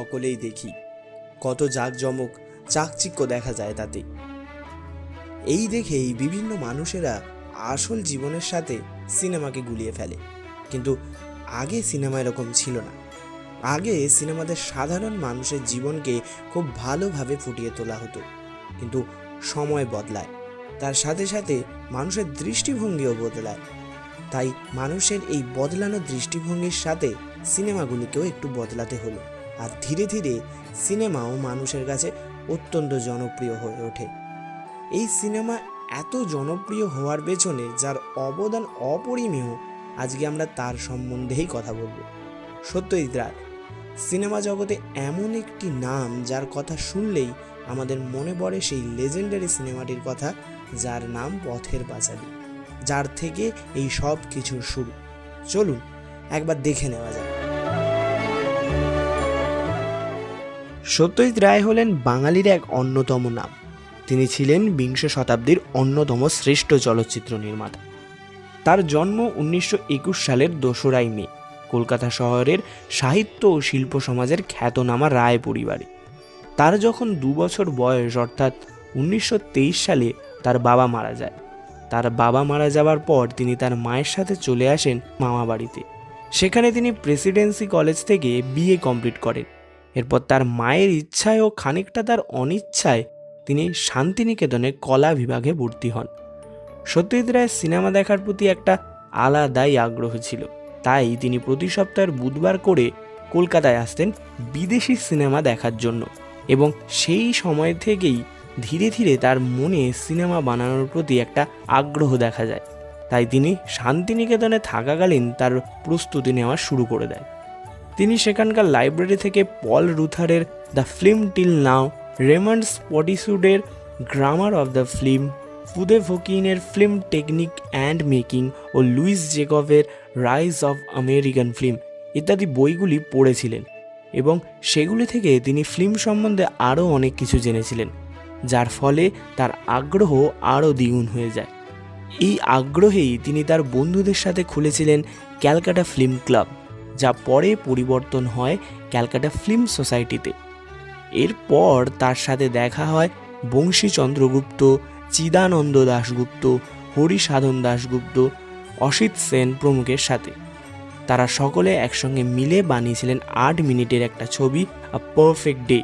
সকলেই দেখি, কত জাঁকজমক চাকচিক্য দেখা যায় তাতে। এই দেখেই বিভিন্ন মানুষেরা আসল জীবনের সাথে সিনেমাকে গুলিয়ে ফেলে। কিন্তু আগে সিনেমা এরকম ছিল না। আগে সিনেমাতে সাধারণ মানুষের জীবনকে খুব ভালোভাবে ফুটিয়ে তোলা হতো। কিন্তু সময় বদলায়, তার সাথে সাথে মানুষের দৃষ্টিভঙ্গিও বদলায়। তাই মানুষের এই বদলানো দৃষ্টিভঙ্গির সাথে সিনেমাগুলিকেও একটু বদলাতে হলো। আর ধীরে ধীরে সিনেমাও মানুষের কাছে অত্যন্ত জনপ্রিয় হয়ে ওঠে। এই সিনেমা এত জনপ্রিয় হওয়ার পেছনে যার অবদান অপরিমেয়, আজকে আমরা তার সম্বন্ধেই কথা বলবো। সত্যজিৎ রায় সিনেমা জগতে এমন একটি নাম যার কথা শুনলেই আমাদের মনে পড়ে সেই লেজেন্ডারি সিনেমাটির কথা, যার নাম পথের পাঁচালী, যার থেকে এই সব কিছুর শুরু। চলুন একবার দেখে নেওয়া যায়। সত্যজিৎ রায় হলেন বাঙালির এক অন্যতম নাম। তিনি ছিলেন বিংশ শতাব্দীর অন্যতম শ্রেষ্ঠ চলচ্চিত্র নির্মাতা। তার জন্ম 1921 সালের 2 মে কলকাতা শহরের সাহিত্য ও শিল্প সমাজের খ্যাতনামা রায় পরিবারে। তার যখন 2 বছর বয়স, অর্থাৎ 1923 সালে তার বাবা মারা যায়। তার বাবা মারা যাওয়ার পর তিনি তার মায়ের সাথে চলে আসেন মামা বাড়িতে। সেখানে তিনি প্রেসিডেন্সি কলেজ থেকে বিএ কমপ্লিট করেন। এরপর তার মায়ের ইচ্ছায় ও খানিকটা তার অনিচ্ছায় তিনি শান্তিনিকেতনে কলা বিভাগে ভর্তি হন। সত্যজিৎ রায়ের সিনেমা দেখার প্রতি একটা আলাদাই আগ্রহ ছিল। তাই তিনি প্রতি সপ্তাহের বুধবার করে কলকাতায় আসতেন বিদেশি সিনেমা দেখার জন্য। এবং সেই সময় থেকেই ধীরে ধীরে তার মনে সিনেমা বানানোর প্রতি একটা আগ্রহ দেখা যায়। তাই তিনি শান্তিনিকেতনে থাকাকালীন তার প্রস্তুতি নেওয়া শুরু করে দেন। তিনি সেখানকার লাইব্রেরি থেকে পল রুথারের the film till now, Raymond স্পটিসুডের গ্রামার অফ দ্য ফিল্ম, ফুদে ফকিনের ফিল্ম টেকনিক অ্যান্ড মেকিং ও লুইস জেকবের রাইজ অফ আমেরিকান ফিল্ম ইত্যাদি বইগুলি পড়েছিলেন। এবং সেগুলি থেকে তিনি ফিল্ম সম্বন্ধে আরও অনেক কিছু জেনেছিলেন, যার ফলে তার আগ্রহ আরও দ্বিগুণ হয়ে যায়। এই আগ্রহেই তিনি তার বন্ধুদের সাথে খুলেছিলেন ক্যালকাটা ফিল্ম ক্লাব, যা পরে পরিবর্তন হয় ক্যালকাটা ফিল্ম সোসাইটিতে। এরপর তার সাথে দেখা হয় বংশী চন্দ্রগুপ্ত, চিদানন্দ দাশগুপ্ত, হরিসাধন দাশগুপ্ত, অসিত সেন প্রমুখের সাথে। তারা সকলে একসঙ্গে মিলে বানিয়েছিলেন 8 মিনিটের একটা ছবি, আ পারফেক্ট ডে।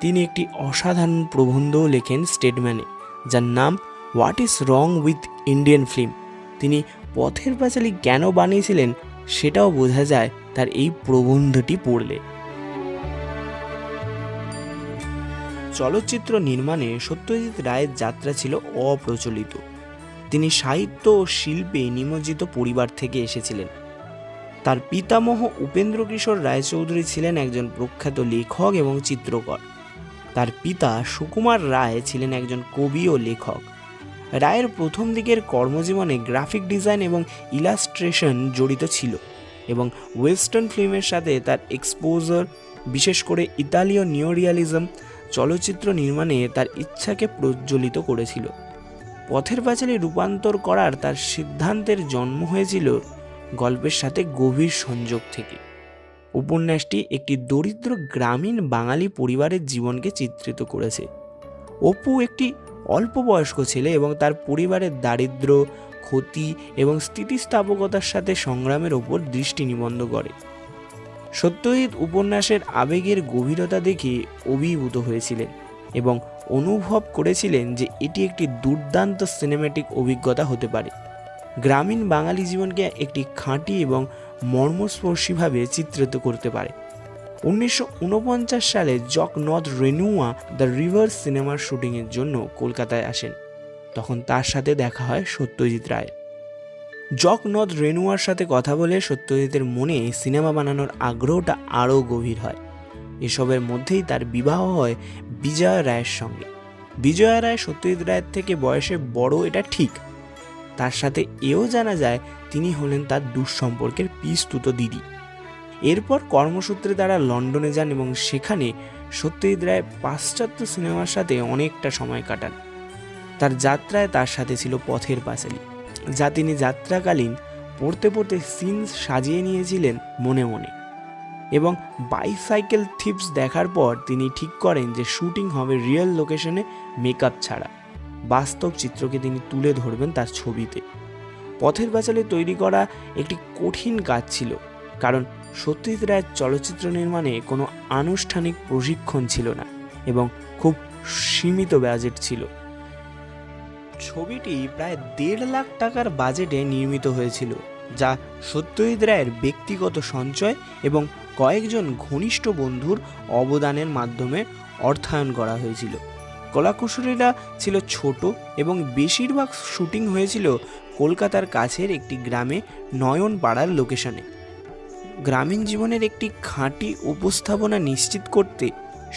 তিনি একটি অসাধারণ প্রবন্ধও লেখেন স্টেটম্যানে, যার নাম what is wrong with Indian film. তিনি পথের পাঁচালী কেন বানিয়েছিলেন সেটাও বোঝা যায় তার এই প্রবন্ধটি পড়লে। চলচ্চিত্র নির্মাণে সত্যজিৎ রায়ের যাত্রা ছিল অপ্রচলিত। তিনি সাহিত্য ও শিল্পে নিমজ্জিত পরিবার থেকে এসেছিলেন। তার পিতামহ উপেন্দ্র কিশোর রায়চৌধুরী ছিলেন একজন প্রখ্যাত লেখক এবং চিত্রকর। তার পিতা সুকুমার রায় ছিলেন একজন কবি ও লেখক। রায়ের প্রথম দিকের কর্মজীবনে গ্রাফিক ডিজাইন এবং ইলাস্ট্রেশন জড়িত ছিল এবং ওয়েস্টার্ন ফিল্মের সাথে তার এক্সপোজার, বিশেষ করে ইতালীয় নিওরিয়ালিজম চলচ্চিত্র নির্মাণে তার ইচ্ছাকে প্রজ্বলিত করেছিল। পথের পাঁচালী রূপান্তর করার তার সিদ্ধান্তের জন্ম হয়েছিল গল্পের সাথে গভীর সংযোগ থেকে। উপন্যাসটি একটি দরিদ্র গ্রামীণ বাঙালি পরিবারের জীবনকে চিত্রিত করেছে। অপু একটি অল্প বয়স্ক ছেলে এবং তার পরিবারের দারিদ্র্য, ক্ষতি এবং স্থিতিস্থাপকতার সাথে সংগ্রামের ওপর দৃষ্টি নিবদ্ধ করে। সত্যজিৎ উপন্যাসের আবেগের গভীরতা দেখে অভিভূত হয়েছিলেন এবং অনুভব করেছিলেন যে এটি একটি দুর্দান্ত সিনেম্যাটিক অভিজ্ঞতা হতে পারে। গ্রামীণ বাঙালি জীবনকে একটি খাঁটি এবং মর্মস্পর্শীভাবে চিত্রিত করতে পারে। 1949 সালে জক নথ রেনুয়া দ্য রিভার সিনেমার শুটিংয়ের জন্য কলকাতায় আসেন। তখন তার সাথে দেখা হয় সত্যজিৎ রায়। জক নথ রেনুয়ার সাথে কথা বলে সত্যজিতের মনে সিনেমা বানানোর আগ্রহটা আরও গভীর হয়। এসবের মধ্যেই তার বিবাহ হয় বিজয়া রায়ের সঙ্গে। বিজয়া রায় সত্যজিৎ রায়ের থেকে বয়সে বড়, এটা ঠিক। তার সাথে এও জানা যায় তিনি হলেন তার দুঃসম্পর্কের পিস্তুত দিদি। এরপর কর্মসূত্রে তারা লন্ডনে যান এবং সেখানে সত্যজিৎ রায় পাশ্চাত্য সিনেমার সাথে অনেকটা সময় কাটান। তার যাত্রায় তার সাথে ছিল পথের পাঁচালী, যা তিনি যাত্রাকালীন পড়তে পড়তে সিনস সাজিয়ে নিয়েছিলেন মনে মনে। এবং বাইসাইকেল থিপস দেখার পর তিনি ঠিক করেন যে শুটিং হবে রিয়েল লোকেশনে মেকআপ ছাড়া। বাস্তব চিত্রকে তিনি তুলে ধরবেন তার ছবিতে। পথের পাঁচালী তৈরি করা একটি কঠিন কাজ ছিল, কারণ সত্যজিৎ রায়ের চলচ্চিত্র নির্মাণে কোনো আনুষ্ঠানিক প্রশিক্ষণ ছিল না এবং খুব সীমিত বাজেট ছিল। ছবিটি প্রায় 1.5 লাখ টাকার বাজেটে নির্মিত হয়েছিল, যা সত্যজিৎ রায়ের ব্যক্তিগত সঞ্চয় এবং কয়েকজন ঘনিষ্ঠ বন্ধুর অবদানের মাধ্যমে অর্থায়ন করা হয়েছিল। কলাকুশলীরা ছিল ছোট এবং বেশিরভাগ শুটিং হয়েছিল কলকাতার কাছের একটি গ্রামে নয়নপাড়ার লোকেশনে। গ্রামীণ জীবনের একটি খাঁটি উপস্থাপনা নিশ্চিত করতে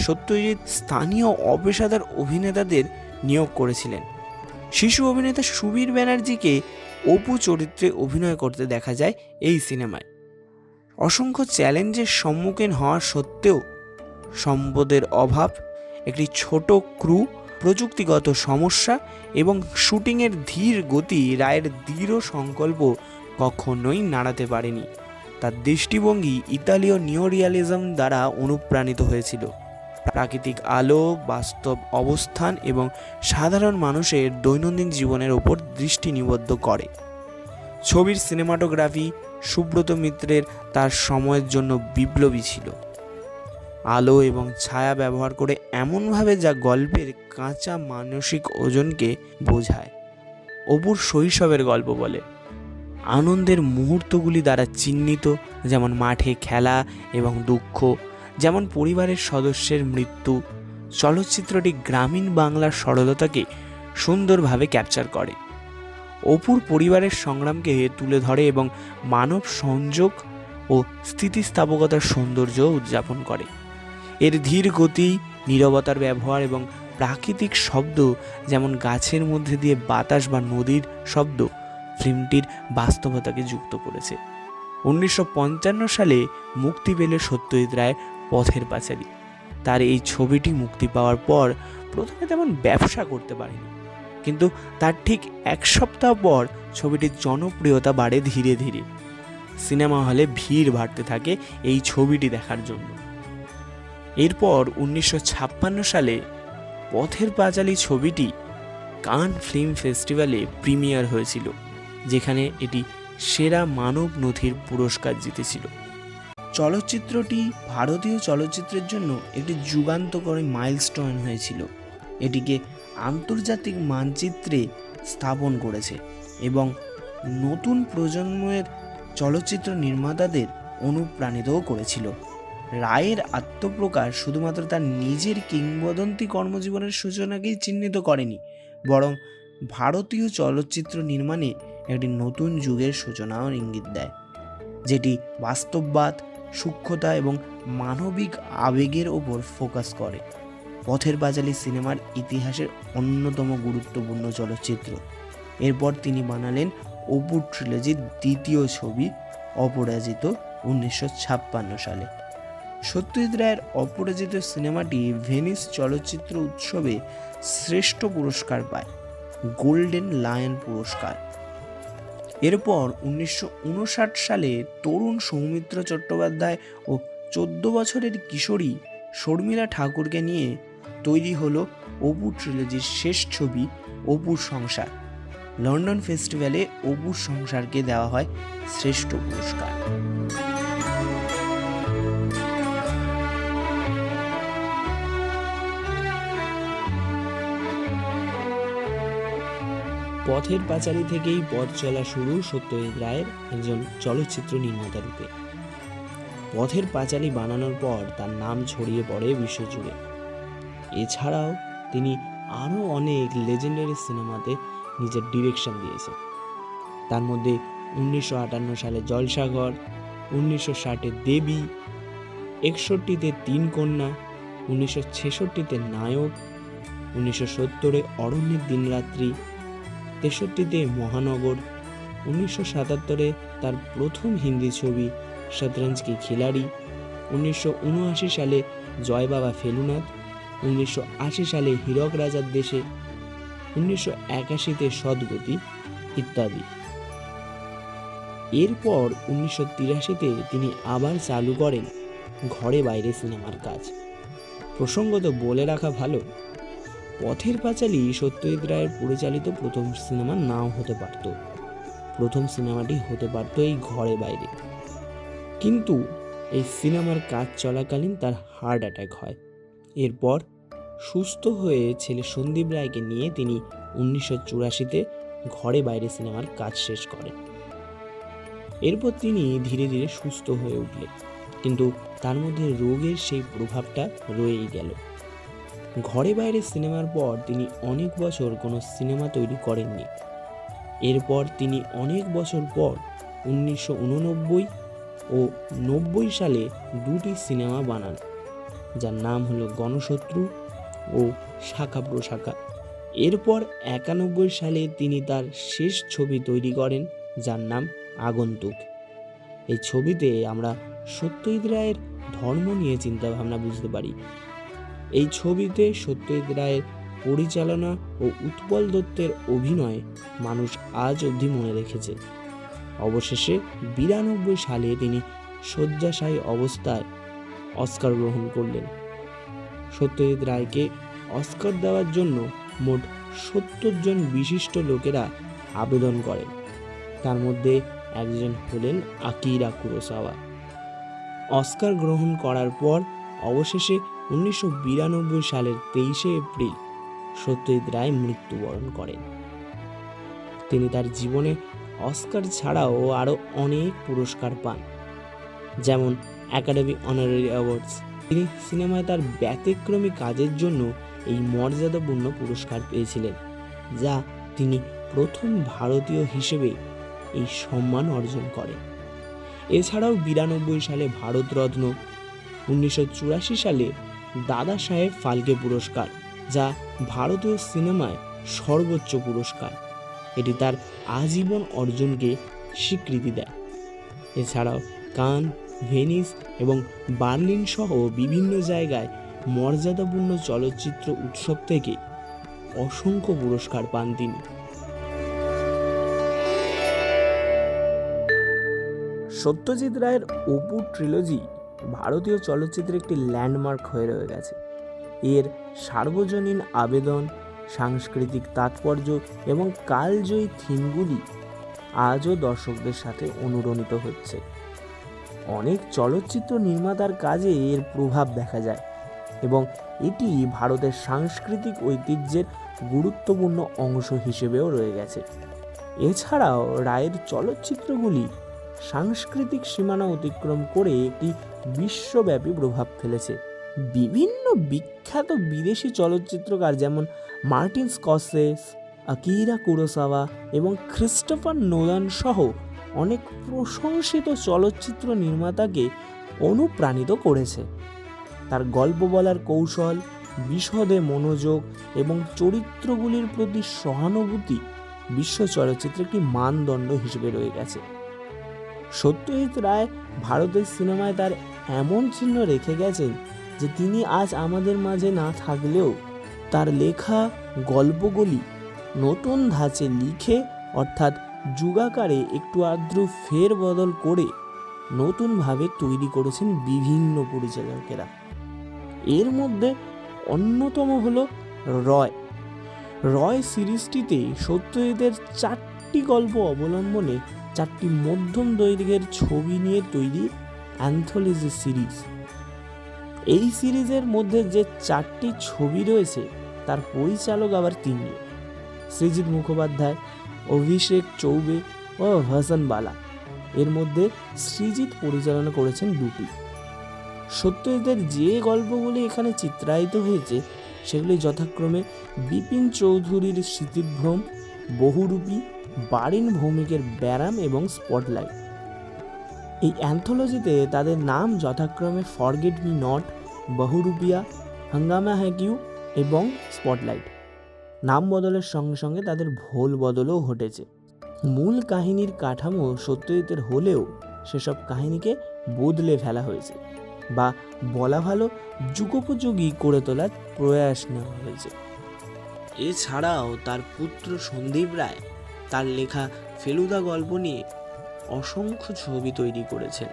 সত্যজিৎ স্থানীয় অপেশাদার অভিনেতাদের নিয়োগ করেছিলেন। শিশু অভিনেতা সুবীর ব্যানার্জিকে অপু চরিত্রে অভিনয় করতে দেখা যায় এই সিনেমায়। অসংখ্য চ্যালেঞ্জের সম্মুখীন হওয়া সত্ত্বেও সম্পদের অভাব, একটি ছোট ক্রু, প্রযুক্তিগত সমস্যা এবং শুটিংয়ের ধীর গতি রায়ের দৃঢ় সংকল্প কখনোই নাড়াতে পারেনি। তার দৃষ্টিভঙ্গি ইতালীয় নিওরিয়ালিজম দ্বারা অনুপ্রাণিত হয়েছিল। প্রাকৃতিক আলো, বাস্তব অবস্থান এবং সাধারণ মানুষের দৈনন্দিন জীবনের ওপর দৃষ্টি নিবদ্ধ করে। ছবির সিনেমাটোগ্রাফি সুব্রত মিত্রের তার সময়ের জন্য বিপ্লবী ছিল। আলো এবং ছায়া ব্যবহার করে এমনভাবে যা গল্পের কাঁচা মানসিক ওজনকে বোঝায়। অপুর শৈশবের গল্প বলে, আনন্দের মুহূর্তগুলি দ্বারা চিহ্নিত, যেমন মাঠে খেলা এবং দুঃখ, যেমন পরিবারের সদস্যের মৃত্যু। চলচ্চিত্রটি গ্রামীণ বাংলার সরলতাকে সুন্দরভাবে ক্যাপচার করে। অপুর পরিবারের সংগ্রামকে তুলে ধরে এবং মানব সংযোগ ও স্থিতিস্থাপকতার সৌন্দর্য উদযাপন করে। এর ধীর গতি, নীরবতার ব্যবহার এবং প্রাকৃতিক শব্দ, যেমন গাছের মধ্যে দিয়ে বাতাস বা নদীর শব্দ, ফিল্মটির বাস্তবতাকে যুক্ত করেছে। 1955 সালে মুক্তি পেল সত্যজিৎ রায়ের পথের পাঁচালী। তার এই ছবিটি মুক্তি পাওয়ার পর প্রথমে তেমন ব্যবসা করতে পারেনি, কিন্তু তার ঠিক 1 সপ্তাহ পর ছবিটির জনপ্রিয়তা বাড়ে ধীরে ধীরে। সিনেমা হলে ভিড় বাড়তে থাকে এই ছবিটি দেখার জন্য। এরপর 1956 সালে পথের পাঁচালী ছবিটি কান ফিল্ম ফেস্টিভ্যালে প্রিমিয়ার হয়েছিল, যেখানে এটি সেরা মানব নথির পুরস্কার জিতেছিল। চলচ্চিত্রটি ভারতীয় চলচ্চিত্রের জন্য একটি যুগান্তকারী মাইলস্টোন হয়েছিল। এটিকে আন্তর্জাতিক মানচিত্রে স্থাপন করেছে এবং নতুন প্রজন্মের চলচ্চিত্র নির্মাতাদের অনুপ্রাণিতও করেছিল। রায়ের আত্মপ্রকাশ শুধুমাত্র তার নিজের কিংবদন্তি কর্মজীবনের সূচনাকেই চিহ্নিত করেনি, বরং ভারতীয় চলচ্চিত্র নির্মাণে একটি নতুন যুগের সূচনাও ইঙ্গিত দেয়, যেটি বাস্তববাদ, সূক্ষ্মতা এবং মানবিক আবেগের ওপর ফোকাস করে। পথের পাঁচালী সিনেমার ইতিহাসের অন্যতম গুরুত্বপূর্ণ চলচ্চিত্র। এরপর তিনি বানালেন অপু ট্রিলজির দ্বিতীয় ছবি অপরাজিত 1956 সালে। সত্যজিৎ রায়ের অপরাজিত সিনেমাটি ভেনিস চলচ্চিত্র উৎসবে শ্রেষ্ঠ পুরস্কার পায়, গোল্ডেন লায়ন পুরস্কার। এরপর 1959 সালে তরুণ সৌমিত্র চট্টোপাধ্যায় ও 14 বছরের কিশোরী শর্মিলা ঠাকুরকে নিয়ে তৈরি হলো অপু ট্রিলজির শেষ ছবি অপুর সংসার। লন্ডন ফেস্টিভ্যালে অপুর সংসারকে দেওয়া হয় শ্রেষ্ঠ পুরস্কার। পথের পাঁচালী থেকেই পথ চলা শুরু সত্যজিৎ রায়ের একজন চলচ্চিত্র নির্মাতা রূপে। পথের পাঁচালী বানানোর পর তার নাম ছড়িয়ে পড়ে বিশ্বজুড়ে। এছাড়াও তিনি আরও অনেক লেজেন্ডারি সিনেমাতে নিজের ডিরেকশন দিয়েছেন। তার মধ্যে 1958 সালে জলসাঘর, 1960-এ দেবী, 61-তে 3 কন্যা, 1966-তে নায়ক, 1970-এ অরণ্যের দিনরাত্রি, 63-তে মহানগর, 1977-এ তার প্রথম হিন্দি ছবি শতরঞ্জ কি খিলাড়ি, 1979 সালে জয় বাবা ফেলুনাথ, 1980 সালে হীরক রাজার দেশে, 1981-তে সদ্গতি ইত্যাদি। এরপর 1983-তে তিনি আবার চালু করেন ঘরে বাইরে সিনেমার কাজ। প্রসঙ্গত বলে রাখা ভালো, পথের পাঁচালী সত্যজিৎ রায়ের পরিচালিত প্রথম সিনেমা নাও হতে পারত। প্রথম সিনেমাটি হতে পারত এই ঘরে বাইরে, কিন্তু এই সিনেমার কাজ চলাকালীন তার হার্ট অ্যাটাক হয়। এরপর সুস্থ হয়ে ছেলে সন্দীপ রায়কে নিয়ে তিনি 1984-তে ঘরে বাইরে সিনেমার কাজ শেষ করেন। এরপর তিনি ধীরে ধীরে সুস্থ হয়ে উঠলেন, কিন্তু তার মধ্যে রোগের সেই প্রভাবটা রয়েই গেল। ঘরে বাইরে সিনেমার পর তিনি অনেক বছর কোনো সিনেমা তৈরি করেননি। এরপর তিনি অনেক বছর পর 1989 ও 90 সালে দুটি সিনেমা বানান, যার নাম হলো গণশত্রু ও শাখা প্রশাখা। এরপর 91 সালে তিনি তার শেষ ছবি তৈরি করেন, যার নাম আগন্তুক। এই ছবিতে আমরা সত্যজিৎ রায়ের ধর্ম নিয়ে চিন্তাভাবনা বুঝতে পারি। এই ছবিতে সত্যজিৎ রায়ের পরিচালনা ও উৎপল দত্তের অভিনয় মানুষ আজ অবধি মনে রেখেছে। অবশেষে 92 সালে তিনি শয্যাশায়ী অবস্থায় অস্কার গ্রহণ করলেন। সত্যজিৎ রায়কে অস্কার দেওয়ার জন্য মোট 70 জন বিশিষ্ট লোকেরা আবেদন করেন। তার মধ্যে একজন হলেন আকিরা কুরোসাওয়া। অস্কার গ্রহণ করার পর অবশেষে 1992 সালের 23শে এপ্রিল সত্যজিৎ রায় মৃত্যুবরণ করেন। তিনি তার জীবনে অস্কার ছাড়াও আরও অনেক পুরস্কার পান, যেমন একাডেমি অনারারি অ্যাওয়ার্ডস। তিনি সিনেমায় তার ব্যতিক্রমী কাজের জন্য এই মর্যাদাপূর্ণ পুরস্কার পেয়েছিলেন, যা তিনি প্রথম ভারতীয় হিসেবে এই সম্মান অর্জন করেন। এছাড়াও 92 সালে ভারতরত্ন, 1984 সালে দাদা সাহেব ফালকে পুরস্কার, যা ভারতীয় সিনেমায় সর্বোচ্চ পুরস্কার। এটি তার আজীবন অর্জনকে স্বীকৃতি দেয়। এছাড়াও কান, ভেনিস এবং বার্লিন সহ বিভিন্ন জায়গায় মর্যাদাপূর্ণ চলচ্চিত্র উৎসব থেকে অসংখ্য পুরস্কার পান তিনি। সত্যজিৎ রায়ের অপু ট্রিলজি ভারতীয় চলচ্চিত্রের একটি ল্যান্ডমার্ক হয়ে রয়ে গেছে। এর সার্বজনীন আবেদন, সাংস্কৃতিক তাৎপর্য এবং কালজয়ী থিমগুলি আজও দর্শকদের সাথে অনুরণিত হচ্ছে। অনেক চলচ্চিত্র নির্মাতার কাজে এর প্রভাব দেখা যায় এবং এটি ভারতের সাংস্কৃতিক ঐতিহ্যের গুরুত্বপূর্ণ অংশ হিসেবেও রয়ে গেছে। এছাড়াও রায়ের চলচ্চিত্রগুলি সাংস্কৃতিক সীমানা অতিক্রম করে একটি বিশ্বব্যাপী প্রভাব ফেলেছে। বিভিন্ন বিখ্যাত বিদেশি চলচ্চিত্রকার যেমন মার্টিন স্কর্সেস, আকিরা কুরোসাওয়া এবং ক্রিস্টোফার নোলান সহ অনেক প্রশংসিত চলচ্চিত্র নির্মাতাকে অনুপ্রাণিত করেছে। তার গল্প বলার কৌশল, বিশদে মনোযোগ এবং চরিত্রগুলির প্রতি সহানুভূতি বিশ্ব চলচ্চিত্রের একটি মানদণ্ড হিসেবে রয়ে গেছে। সত্যজিৎ রায় ভারতের সিনেমায় তার এমন চিহ্ন রেখে গেছেন যে তিনি আজ আমাদের মাঝে না থাকলেও তার লেখা গল্পগুলি নতুন ধাঁচে লিখে, অর্থাৎ যুগাকারে একটু আধটু ফের বদল করে নতুনভাবে তৈরি করেছেন বিভিন্ন পরিচালকেরা। এর মধ্যে অন্যতম হল রয় সিরিজটিতে সত্যজিতের 4টি গল্প অবলম্বনে 4টি মধ্যম দৈর্ঘ্যের ছবি নিয়ে তৈরি অ্যান্থোলজি সিরিজ। এই সিরিজের মধ্যে যে 4টি ছবি রয়েছে তার পরিচালক আবার 3 জন: সৃজিত মুখোপাধ্যায়, অভিষেক চৌবে ও হাসান বালা। এর মধ্যে সৃজিত পরিচালনা করেছেন 2টি। সত্যজিতের যে গল্পগুলি এখানে চিত্রায়িত হয়েছে সেগুলি যথাক্রমে বিপিন চৌধুরীর স্মৃতিভ্রম, বহুরূপী, বারিন ভৌমিকের ব্যারাম এবং স্পটলাইট। এই অ্যান্থোলজিতে তাদের নাম যথাক্রমে ফরগেট মি নট, বহুরূপিয়া, হাঙ্গামা হ্যাঁ কিউ এবং স্পটলাইট। নাম বদলের সঙ্গে সঙ্গে তাদের ভোল বদলও ঘটেছে। মূল কাহিনীর কাঠামো সত্যজিতের হলেও সেসব কাহিনীকে বদলে ফেলা হয়েছে, বা বলা ভালো যুগোপযোগী করে তোলার প্রয়াস নেওয়া হয়েছে। এছাড়াও তার পুত্র সন্দীপ রায় তার লেখা ফেলুদা গল্প নিয়ে অসংখ্য ছবি তৈরি করেছেন।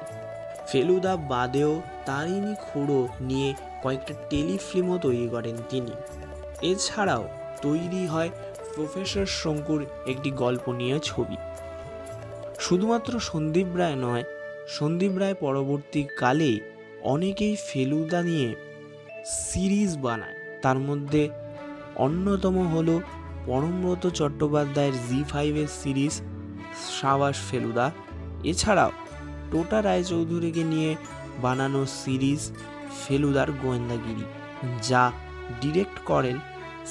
ফেলুদা বাদেও তারিণী খুড়ো নিয়ে কয়েকটা টেলিফিল্মও তৈরি করেন তিনি। এছাড়াও তৈরি হয় প্রফেসর শঙ্কুর একটি গল্প নিয়ে ছবি। শুধুমাত্র সন্দীপ রায় নয়, সন্দীপ রায় পরবর্তীকালে অনেকেই ফেলুদা নিয়ে সিরিজ বানায়। তার মধ্যে অন্যতম হলো পরমব্রত চট্টোপাধ্যায়ের জি5-এর সিরিজ সাবাস ফেলুদা। এছাড়াও টোটা রায়চৌধুরীকে নিয়ে বানানো সিরিজ ফেলুদার গোয়েন্দাগিরি, যা ডিরেক্ট করেন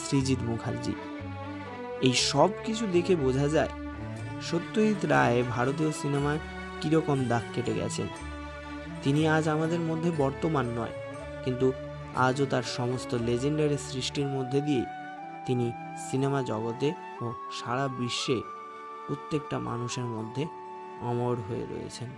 সৃজিত মুখার্জি। এই সব কিছু দেখে বোঝা যায় সত্যজিৎ রায় ভারতীয় সিনেমায় কীরকম দাগ কেটে গেছেন। তিনি আজ আমাদের মধ্যে বর্তমান নয়, কিন্তু আজও তার সমস্ত লেজেন্ডারি সৃষ্টির মধ্যে দিয়ে তিনি সিনেমা জগতে ও সারা বিশ্বে প্রত্যেকটা মানুষের মধ্যে অমর হয়ে রয়েছেন।